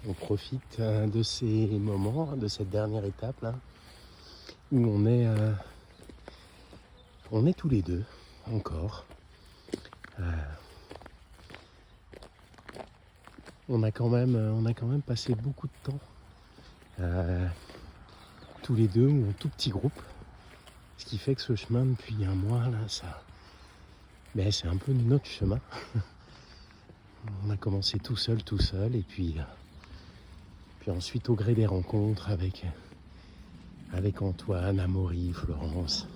On profite de ces moments, de cette dernière étape là, où on est tous les deux encore. On a quand même passé beaucoup de temps tous les deux ou en tout petit groupe. Ce qui fait que ce chemin depuis un mois là, c'est un peu notre chemin. On a commencé tout seul, et puis ensuite au gré des rencontres avec Antoine, Amaury, Florence,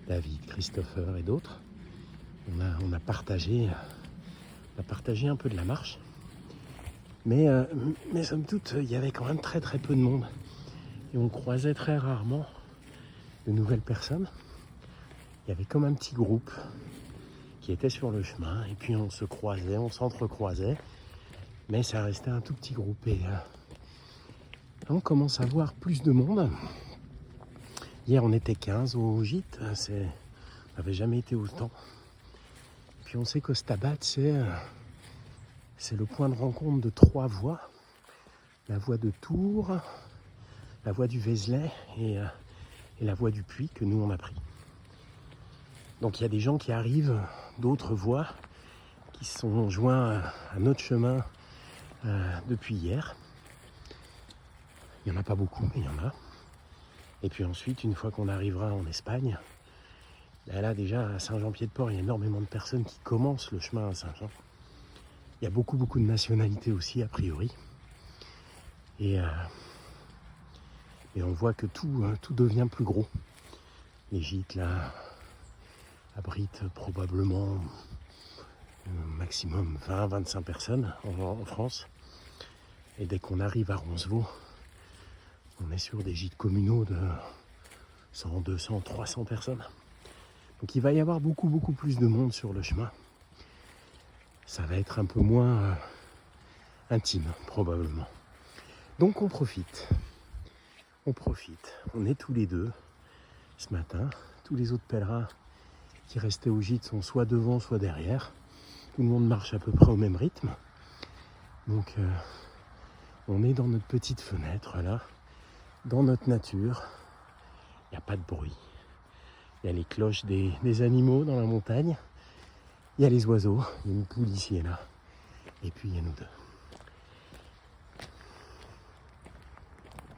David, Christopher et d'autres, on a partagé un peu de la marche. Mais somme toute, il y avait quand même très très peu de monde. Et on croisait très rarement de nouvelles personnes. Il y avait comme un petit groupe qui était sur le chemin. Et puis on se croisait, on s'entrecroisait. Mais ça restait un tout petit groupe. Et on commence à voir plus de monde. Hier on était 15 au gîte. On n'avait jamais été autant. Puis on sait qu'Ostabat, c'est le point de rencontre de 3 voies. La voie de Tours, la voie du Vézelay et la voie du Puy que nous on a pris. Donc il y a des gens qui arrivent d'autres voies qui se sont joints à notre chemin depuis hier. Il n'y en a pas beaucoup, mais il y en a. Et puis ensuite, une fois qu'on arrivera en Espagne, là déjà à Saint-Jean-Pied-de-Port, il y a énormément de personnes qui commencent le chemin à Saint-Jean. Il y a beaucoup de nationalités aussi, a priori. Et on voit que tout devient plus gros. Les gîtes là abritent probablement maximum 20-25 personnes en France. Et dès qu'on arrive à Roncevaux, on est sur des gîtes communaux de 100, 200, 300 personnes. Donc il va y avoir beaucoup plus de monde sur le chemin. Ça va être un peu moins intime, probablement. Donc on profite. On est tous les deux ce matin. Tous les autres pèlerins qui restaient au gîte sont soit devant, soit derrière. Tout le monde marche à peu près au même rythme. Donc on est dans notre petite fenêtre là, dans notre nature. Il n'y a pas de bruit. Il y a les cloches des animaux dans la montagne. Il y a les oiseaux. Il y a une poule ici et là. Et puis il y a nous deux.